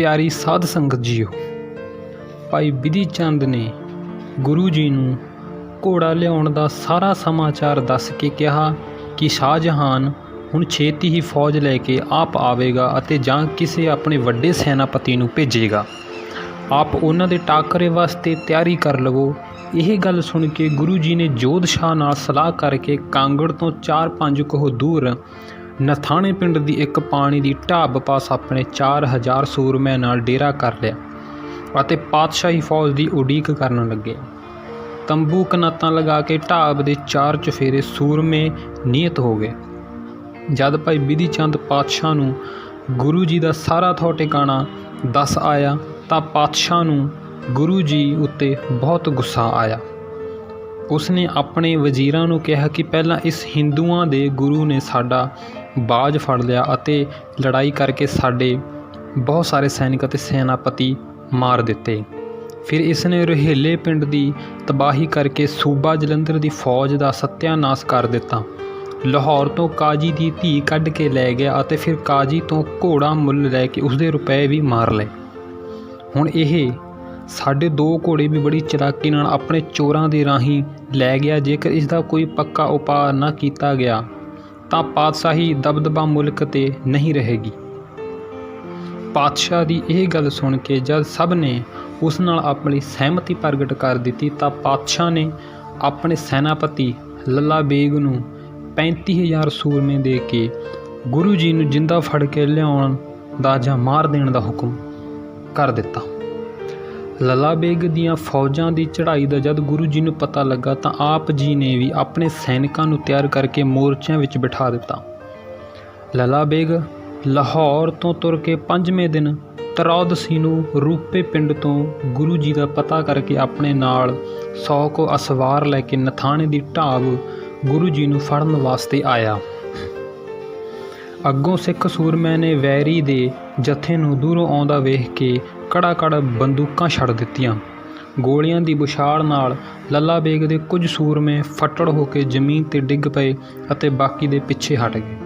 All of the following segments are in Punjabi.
ਪਿਆਰੀ ਸਾਧ ਸੰਗਤ ਜੀਓ, ਭਾਈ ਬਿਧੀ ਚੰਦ ਨੇ ਗੁਰੂ ਜੀ ਨੂੰ ਘੋੜਾ ਲਿਆਉਣ ਦਾ ਸਾਰਾ ਸਮਾਚਾਰ ਦੱਸ ਕੇ ਕਿਹਾ ਕਿ ਸ਼ਾਹਜਹਾਨ ਹੁਣ ਛੇਤੀ ਹੀ ਫੌਜ ਲੈ ਕੇ ਆਪ ਆਵੇਗਾ ਅਤੇ ਜਾਂ ਕਿਸੇ ਆਪਣੇ ਵੱਡੇ ਸੈਨਾਪਤੀ ਨੂੰ ਭੇਜੇਗਾ। ਆਪ ਉਹਨਾਂ ਦੇ ਟਾਕਰੇ ਵਾਸਤੇ ਤਿਆਰੀ ਕਰ ਲਵੋ। ਇਹ ਗੱਲ ਸੁਣ ਕੇ ਗੁਰੂ ਜੀ ਨੇ ਜੋਧ ਸ਼ਾਹ ਨਾਲ ਸਲਾਹ ਕਰਕੇ ਕਾਂਗੜ ਤੋਂ 4-5 ਕੋਹ ਦੂਰ ਨਥਾਣੇ ਪਿੰਡ ਦੀ ਇੱਕ ਪਾਣੀ ਦੀ ਢਾਬ ਪਾਸ ਆਪਣੇ 4000 ਸੂਰਮਿਆਂ ਨਾਲ ਡੇਰਾ ਕਰ ਲਿਆ ਅਤੇ ਪਾਤਸ਼ਾਹੀ ਫੌਜ ਦੀ ਉਡੀਕ ਕਰਨ ਲੱਗੇ। ਤੰਬੂ ਕਨਾਤਾਂ ਲਗਾ ਕੇ ਢਾਬ ਦੇ 4 ਚੁਫੇਰੇ ਸੂਰਮੇ ਨਿਯਤ ਹੋ ਗਏ। ਜਦ ਭਾਈ ਬਿਧੀ ਚੰਦ ਪਾਤਸ਼ਾਹ ਨੂੰ ਗੁਰੂ ਜੀ ਦਾ ਸਾਰਾ ਥਾਂ ਟਿਕਾਣਾ ਦੱਸ ਆਇਆ ਤਾਂ ਪਾਤਸ਼ਾਹ ਨੂੰ ਗੁਰੂ ਜੀ ਉੱਤੇ ਬਹੁਤ ਗੁੱਸਾ ਆਇਆ। ਉਸਨੇ ਆਪਣੇ ਵਜ਼ੀਰਾਂ ਨੂੰ ਕਿਹਾ ਕਿ ਪਹਿਲਾਂ ਇਸ ਹਿੰਦੂਆਂ ਦੇ ਗੁਰੂ ਨੇ ਸਾਡਾ ਬਾਜ ਫੜ ਲਿਆ ਅਤੇ ਲੜਾਈ ਕਰਕੇ ਸਾਡੇ ਬਹੁਤ ਸਾਰੇ ਸੈਨਿਕ ਅਤੇ ਸੈਨਾਪਤੀ ਮਾਰ ਦਿੱਤੇ। ਫਿਰ ਇਸ ਨੇ ਰੁਹੇਲੇ ਪਿੰਡ ਦੀ ਤਬਾਹੀ ਕਰਕੇ ਸੂਬਾ ਜਲੰਧਰ ਦੀ ਫੌਜ ਦਾ ਸੱਤਿਆਨਾਸ਼ ਕਰ ਦਿੱਤਾ। ਲਾਹੌਰ ਤੋਂ ਕਾਜੀ ਦੀ ਧੀ ਕੱਢ ਕੇ ਲੈ ਗਿਆ ਅਤੇ ਫਿਰ ਕਾਜੀ ਤੋਂ ਘੋੜਾ ਮੁੱਲ ਲੈ ਕੇ ਉਸਦੇ ਰੁਪਏ ਵੀ ਮਾਰ ਲਏ। ਹੁਣ ਇਹ ਸਾਡੇ 2 ਘੋੜੇ ਵੀ ਬੜੀ ਚਲਾਕੀ ਨਾਲ ਆਪਣੇ ਚੋਰਾਂ ਦੇ ਰਾਹੀਂ ਲੈ ਗਿਆ। ਜੇਕਰ ਇਸ ਦਾ ਕੋਈ ਪੱਕਾ ਉਪਾਅ ਨਾ ਕੀਤਾ ਗਿਆ ਤਾਂ ਪਾਤਸ਼ਾਹੀ ਦਬਦਬਾ ਮੁਲਕ 'ਤੇ ਨਹੀਂ ਰਹੇਗੀ। ਪਾਤਸ਼ਾਹ ਦੀ ਇਹ ਗੱਲ ਸੁਣ ਕੇ ਜਦ ਸਭ ਨੇ ਉਸ ਨਾਲ ਆਪਣੀ ਸਹਿਮਤੀ ਪ੍ਰਗਟ ਕਰ ਦਿੱਤੀ ਤਾਂ ਪਾਤਸ਼ਾਹ ਨੇ ਆਪਣੇ ਸੈਨਾਪਤੀ ਲੱਲਾ ਬੇਗ ਨੂੰ 35000 ਸੂਰਮੇ ਦੇ ਕੇ ਗੁਰੂ ਜੀ ਨੂੰ ਜਿੰਦਾ ਫੜ ਕੇ ਲਿਆਉਣ ਦਾ ਜਾਂ ਮਾਰ ਦੇਣ ਦਾ ਹੁਕਮ ਕਰ ਦਿੱਤਾ। ਲੱਲਾ ਬੇਗ ਦੀਆਂ ਫੌਜਾਂ ਦੀ ਚੜ੍ਹਾਈ ਦਾ ਜਦ ਗੁਰੂ ਜੀ ਨੂੰ ਪਤਾ ਲੱਗਾ ਤਾਂ ਆਪ ਜੀ ਨੇ ਵੀ ਆਪਣੇ ਸੈਨਿਕਾਂ ਨੂੰ ਤਿਆਰ ਕਰਕੇ ਮੋਰਚਿਆਂ ਵਿੱਚ ਬਿਠਾ ਦਿੱਤਾ। ਲੱਲਾ ਬੇਗ ਲਾਹੌਰ ਤੋਂ ਤੁਰ ਕੇ 5ਵੇਂ ਦਿਨ ਤਰੌਦਸੀ ਨੂੰ ਰੂਪੇ ਪਿੰਡ ਤੋਂ ਗੁਰੂ ਜੀ ਦਾ ਪਤਾ ਕਰਕੇ ਆਪਣੇ ਨਾਲ 100 ਕੋ ਅਸਵਾਰ ਲੈ ਕੇ ਨਥਾਣੇ ਦੀ ਢਾਬ ਗੁਰੂ ਜੀ ਨੂੰ ਫੜਨ ਵਾਸਤੇ ਆਇਆ। ਅੱਗੋਂ ਸਿੱਖ ਸੂਰਮਿਆਂ ਨੇ ਵੈਰੀ ਦੇ ਜਥੇ ਨੂੰ ਦੂਰੋਂ ਆਉਂਦਾ ਵੇਖ ਕੇ ਕੜਾ ਬੰਦੂਕਾਂ ਛੱਡ ਦਿੱਤੀਆਂ। ਗੋਲੀਆਂ ਦੀ ਬੁਛਾੜ ਨਾਲ ਲੱਲਾ ਬੇਗ ਦੇ ਕੁਝ ਸੂਰਮੇ ਫੱਟੜ ਹੋ ਕੇ ਜ਼ਮੀਨ 'ਤੇ ਡਿੱਗ ਪਏ ਅਤੇ ਬਾਕੀ ਦੇ ਪਿੱਛੇ ਹਟ ਗਏ।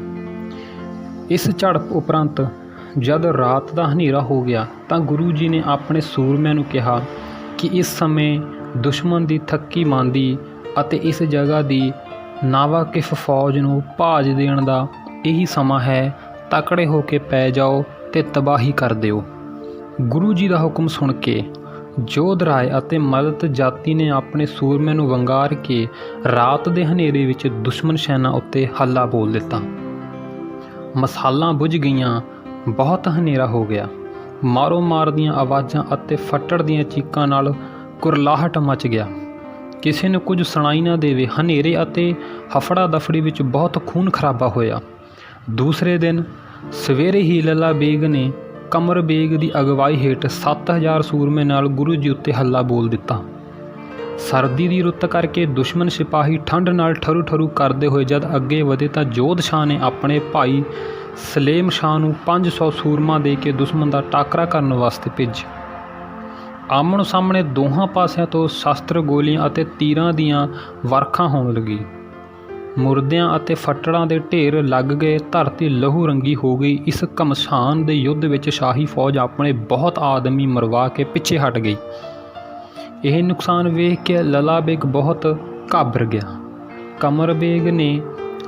ਇਸ ਝੜਪ ਉਪਰੰਤ ਜਦ ਰਾਤ ਦਾ ਹਨੇਰਾ ਹੋ ਗਿਆ ਤਾਂ ਗੁਰੂ ਜੀ ਨੇ ਆਪਣੇ ਸੂਰਮਿਆਂ ਨੂੰ ਕਿਹਾ ਕਿ ਇਸ ਸਮੇਂ ਦੁਸ਼ਮਣ ਦੀ ਥੱਕੀ ਮਾਂਦੀ ਅਤੇ ਇਸ ਜਗ੍ਹਾ ਦੀ ਨਾਵਾਕਿਫ ਫੌਜ ਨੂੰ ਭਾਜ ਦੇਣ ਦਾ ਇਹੀ ਸਮਾਂ ਹੈ। ਤਕੜੇ ਹੋ ਕੇ ਪੈ ਜਾਓ ਤੇ ਤਬਾਹੀ ਕਰ ਦਿਓ। ਗੁਰੂ ਜੀ ਦਾ ਹੁਕਮ ਸੁਣ ਕੇ ਜੋਧ ਰਾਏ ਅਤੇ ਮਦਦ ਜਾਤੀ ਨੇ ਆਪਣੇ ਸੂਰਮਿਆਂ ਨੂੰ ਵੰਗਾਰ ਕੇ ਰਾਤ ਦੇ ਹਨੇਰੇ ਵਿੱਚ ਦੁਸ਼ਮਣ ਸੈਨਾ ਉੱਤੇ ਹੱਲਾ ਬੋਲ ਦਿੱਤਾ। ਮਸਾਲਾਂ ਬੁਝ ਗਈਆਂ, ਬਹੁਤ ਹਨੇਰਾ ਹੋ ਗਿਆ। ਮਾਰੋ ਮਾਰ ਦੀਆਂ ਆਵਾਜ਼ਾਂ ਅਤੇ ਫੱਟੜ ਦੀਆਂ ਚੀਕਾਂ ਨਾਲ ਕੁਰਲਾਹਟ ਮਚ ਗਿਆ। ਕਿਸੇ ਨੂੰ ਕੁਝ ਸੁਣਾਈ ਨਾ ਦੇਵੇ। ਹਨੇਰੇ ਅਤੇ ਹਫੜਾ ਦਫੜੀ ਵਿੱਚ ਬਹੁਤ ਖੂਨ ਖਰਾਬਾ ਹੋਇਆ। ਦੂਸਰੇ ਦਿਨ ਸਵੇਰੇ ਹੀ ਲੱਲਾ ਬੇਗ ਨੇ ਕਮਰ ਬੇਗ ਦੀ ਅਗਵਾਈ ਹੇਠ 7000 ਸੂਰਮੇ ਨਾਲ ਗੁਰੂ ਜੀ ਉੱਤੇ ਹੱਲਾ ਬੋਲ ਦਿੱਤਾ। ਸਰਦੀ ਦੀ ਰੁੱਤ ਕਰਕੇ ਦੁਸ਼ਮਣ ਸਿਪਾਹੀ ਠੰਡ ਨਾਲ ਠਰੂ ਕਰਦੇ ਹੋਏ ਜਦ ਅੱਗੇ ਵਧੇ ਤਾਂ ਜੋਧ ਸ਼ਾਹ ਨੇ ਆਪਣੇ ਭਾਈ ਸਲੇਮ ਸ਼ਾਹ ਨੂੰ 500 ਸੂਰਮਾ ਦੇ ਕੇ ਦੁਸ਼ਮਣ ਦਾ ਟਾਕਰਾ ਕਰਨ ਵਾਸਤੇ ਭੇਜਿਆ। ਆਮਣ ਸਾਹਮਣੇ ਦੋਹਾਂ ਪਾਸਿਆਂ ਤੋਂ ਸ਼ਸਤਰ, ਗੋਲੀਆਂ ਅਤੇ ਤੀਰਾਂ ਦੀਆਂ ਵਰਖਾ ਹੋਣ ਲੱਗੀ। ਮੁਰਦਿਆਂ ਅਤੇ ਫੱਟੜਾਂ ਦੇ ਢੇਰ ਲੱਗ ਗਏ। ਧਰਤੀ ਲਹੂ ਰੰਗੀ ਹੋ ਗਈ। ਇਸ ਘਮਸਾਨ ਦੇ ਯੁੱਧ ਵਿੱਚ ਸ਼ਾਹੀ ਫੌਜ ਆਪਣੇ ਬਹੁਤ ਆਦਮੀ ਮਰਵਾ ਕੇ ਪਿੱਛੇ ਹਟ ਗਈ। ਇਹ ਨੁਕਸਾਨ ਵੇਖ ਕੇ ਲੱਲਾ ਬੇਗ ਬਹੁਤ ਘਾਬਰ ਗਿਆ। ਕਮਰ ਬੇਗ ਨੇ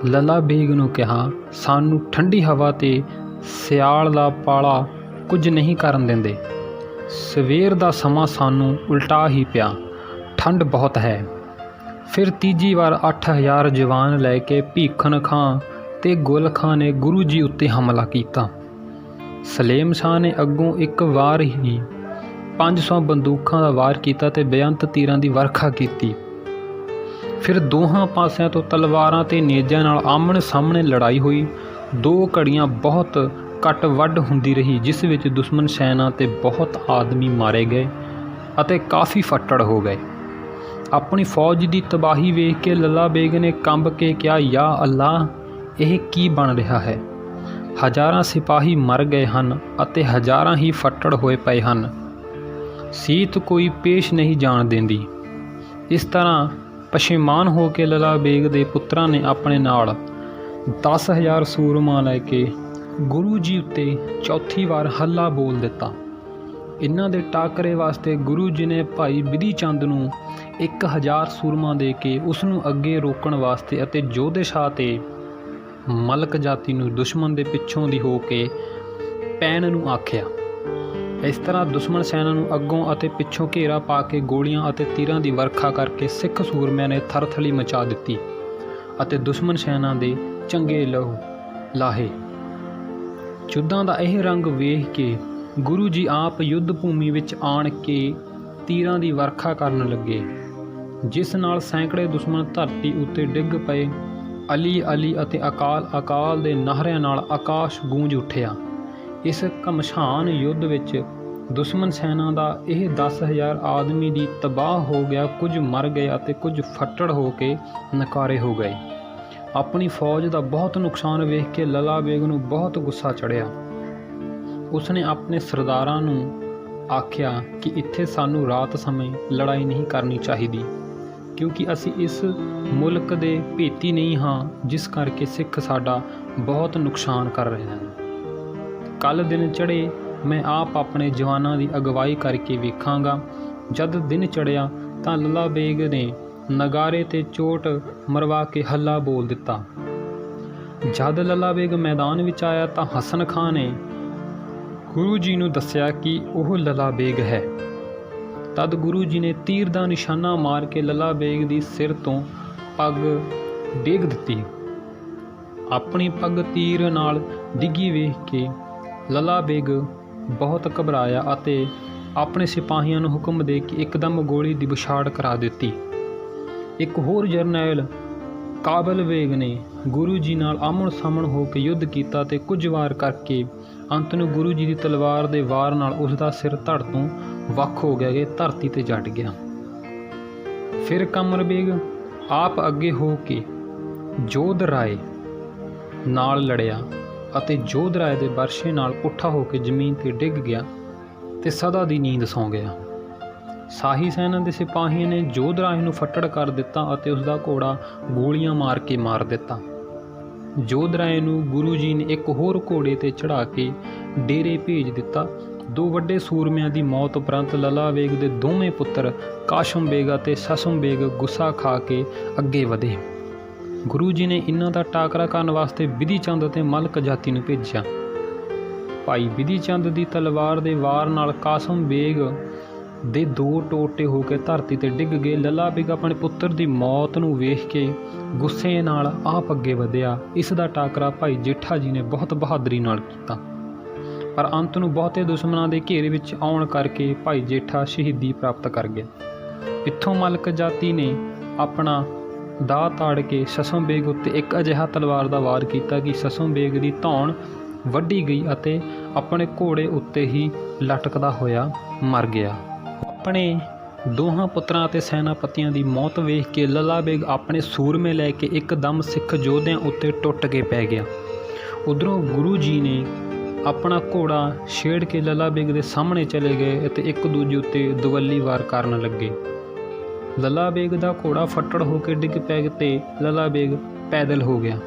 ਲੱਲਾ ਬੇਗ ਨੂੰ ਕਿਹਾ, ਸਾਨੂੰ ਠੰਡੀ ਹਵਾ ਤੇ ਸਿਆਲ ਦਾ ਪਾਲਾ ਕੁਝ ਨਹੀਂ ਕਰਨ ਦਿੰਦੇ। ਸਵੇਰ ਦਾ ਸਮਾਂ ਸਾਨੂੰ ਉਲਟਾ ਹੀ ਪਿਆ। ਠੰਡ ਬਹੁਤ ਹੈ। ਫਿਰ ਤੀਜੀ ਵਾਰ 8000 ਜਵਾਨ ਲੈ ਕੇ ਭੀਖਨ ਖਾਂ ਤੇ ਗੁਲ ਖਾਂ ਨੇ ਗੁਰੂ ਜੀ ਉੱਤੇ ਹਮਲਾ ਕੀਤਾ। ਸਲੇਮ ਸ਼ਾਹ ਨੇ ਅੱਗੋਂ ਇੱਕ ਵਾਰ ਹੀ 500 ਬੰਦੂਕਾਂ ਦਾ ਵਾਰ ਕੀਤਾ ਤੇ ਬੇਅੰਤ ਤੀਰਾਂ ਦੀ ਵਰਖਾ ਕੀਤੀ। ਫਿਰ ਦੋਹਾਂ ਪਾਸਿਆਂ ਤੋਂ ਤਲਵਾਰਾਂ ਤੇ ਨੇਜ਼ਾਂ ਨਾਲ ਆਮਣ ਸਾਹਮਣੇ ਲੜਾਈ ਹੋਈ। 2 ਘੜੀਆਂ ਬਹੁਤ ਕੱਟ ਵੱਢ ਹੁੰਦੀ ਰਹੀ, ਜਿਸ ਵਿੱਚ ਦੁਸ਼ਮਣ ਸੈਨਾ ਤੇ ਬਹੁਤ ਆਦਮੀ ਮਾਰੇ ਗਏ ਅਤੇ ਕਾਫੀ ਫੱਟੜ ਹੋ ਗਏ। ਆਪਣੀ ਫੌਜ ਦੀ ਤਬਾਹੀ ਵੇਖ ਕੇ ਲੱਲਾ ਬੇਗ ਨੇ ਕੰਬ ਕੇ ਕਿਹਾ, ਯਾ ਅੱਲਾਹ, ਇਹ ਕੀ ਬਣ ਰਿਹਾ ਹੈ? ਹਜ਼ਾਰਾਂ ਸਿਪਾਹੀ ਮਰ ਗਏ ਹਨ ਅਤੇ ਹਜ਼ਾਰਾਂ ਹੀ ਫੱਟੜ ਹੋਏ ਪਏ ਹਨ। ਸੀਤ ਕੋਈ ਪੇਸ਼ ਨਹੀਂ ਜਾਣ ਦਿੰਦੀ। ਇਸ ਤਰ੍ਹਾਂ ਪਸ਼ੇਮਾਨ ਹੋ ਕੇ ਲੱਲਾ ਬੇਗ ਦੇ ਪੁੱਤਰਾਂ ਨੇ ਆਪਣੇ ਨਾਲ 10000 ਸੂਰਮਾ ਲੈ ਕੇ ਗੁਰੂ ਜੀ ਉੱਤੇ ਚੌਥੀ ਵਾਰ ਹੱਲਾ ਬੋਲ ਦਿੱਤਾ। इन्हां दे टाकरे वास्ते गुरु जी ने भाई बिधि चंद नूं 1000 सूरमा दे के उस नूं अगे रोकण वास्ते अते जोधे शाह ते मलक जाति नूं दुश्मन दे पिछों दी हो के पैण नूं आखिया। इस तरह दुश्मन सैना नूं अगों अते पिछों घेरा पा के गोलियां अते तीरां दी वरखा करके सिख सूरमिਆਂ ने थरथली मचा दित्ती अते दुश्मन सैना दे चंगे लहू लाहे। युद्धां दा यह रंग वेख के गुरु जी आप युद्ध भूमि विच आण के तीरां दी वरखा करन लगे, जिस नाल सैकड़े दुश्मन धरती उत्ते डिग पए। अली अली अते अकाल अकाल दे नाहरिਆਂ नाल आकाश गूंज उठिया। इस घमसान युद्ध विच दुश्मन सैना दा यह 10,000 आदमी दी तबाह हो गया। कुछ मर गए अते कुछ फट्टड़ हो के नकारे हो गए। अपनी फौज का बहुत नुकसान वेख के लला बेग नूं बहुत गुस्सा चढ़िया। उसने अपने सरदारां नूं आख्या कि इत्थे सानू रात समय लड़ाई नहीं करनी चाहिदी, क्योंकि असी इस मुल्क दे भेती नहीं हाँ, जिस करके सिख साडा बहुत नुकसान कर रहे हैं। कल दिन चढ़े मैं आप अपने जवानां दी अगवाई करके वेखांगा। जद दिन चढ़िया तां लला बेग ने नगारे ते चोट मरवा के हल्ला बोल दिता। जद लला बेग मैदान विच आया तां हसन खां ने गुरु जी नूं दस्सिया कि ओह लला बेग है। तद गुरु जी ने तीर दा निशाना मार के लला बेग दी सिर तो पग डेग दित्ती। अपनी पग तीर नाल डिगी वेख के लला बेग बहुत घबराया अते अपने सिपाहियों नूं हुक्म दे के एकदम गोली दी बुछाड़ करा दित्ती। एक होर जरनैल काबल बेग ने गुरु जी नाल आमण सामण हो के युद्ध कीता ते कुछ वार करके अंत नूं गुरु जी दी तलवार दे वार नाल उसदा सिर धड़ तों वख हो गया कि धरती ते जट गया। फिर कमर बेग आप अगे हो के जोध राय नाल लड़िया अते जोध राय दे बरशे नाल पुट्ठा हो के जमीन ते डिग गया ते सदा दी नींद सौ गया। शाही सैना दे सिपाहियों ने जोध राय नूं फट्टड़ कर दिता अते उसदा घोड़ा गोलियां मार के मार दिता। जोध राय नूं गुरु जी ने एक होर घोड़े ते चढ़ा के डेरे भेज दिता। दो वड्डे सूरमिਆਂ दी मौत उपरंत लला बेग दे दोवें पुत्र काशम बेग अते ससम बेग गुस्सा खा के अगे वधे। गुरु जी ने इन्हां दा टाकरा करन वास्ते बिधि चंद अते मलक जाति नूं भेजिया। भाई बिधि चंद दी तलवार दे वार नाल कासम बेग दे दो टोटे हो के धरती ते डिग गए। लला बेग अपने पुत्र दी मौत नूं वेख के गुस्से नाल आप अगे वधिया। इस दा टाकरा भाई जेठा जी ने बहुत बहादरी नाल कीता, पर अंत नूं बहुते दुश्मनां दे घेरे विच आउण करके भाई जेठा शहीदी प्राप्त कर गया। इत्थों मलक जाति ने अपना दाह ताड़ के ससम बेग उत्ते एक अजिहा तलवार दा वार कीता कि ससम बेग दी धौण वड्डी गई अते अपने घोड़े उत्ते ही लटकदा होया मर गया। अपने दोहां पुत्रां ते सैनापतियां दी मौत वेख के लला बेग अपने सूरमे लैके एकदम सिख योद्धियां उत्ते टुट के पै गया। उधरों गुरु जी ने अपना घोड़ा छेड़ के लला बेग दे सामने चले गए ते एक दूजे उत्ते दुवल्ली वार करन लगे। लला बेग दा घोड़ा फट्टड़ होकर डिग पै ते लला बेग पैदल हो गया।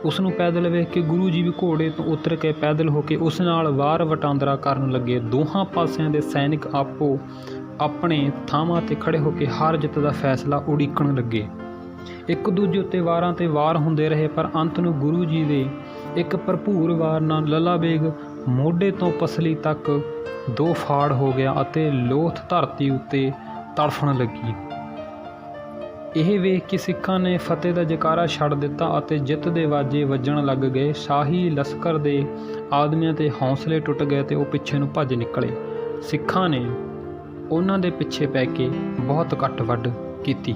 उसनूं पैदल वेख के गुरु जी भी घोड़े तो उतर के पैदल होके उस नाल वार वटांदरा करन लगे। दोहां पासिਆਂ दे सैनिक आपो अपने थावां ते खड़े होके हार जित दा फैसला उड़ीकण लगे। एक दूजे उत्ते वारां ते वार हुंदे रहे, पर अंत नूं गुरु जी दे एक भरपूर वार नाल लला बेग मोढे तो पसली तक दो फाड़ हो गया अते लोथ धरती उत्ते तड़फण लगी। यह वेख के सिखां ने फतेह दा जयकारा छड़ दिता अते जित दे वाजे वजण लग गए। शाही लश्कर दे आदमियां ते हौसले टुट गए ते वो पिछे नूं भज निकले। सिखां ने उन्हां दे पिछे पै के बहुत कट वढ कीती।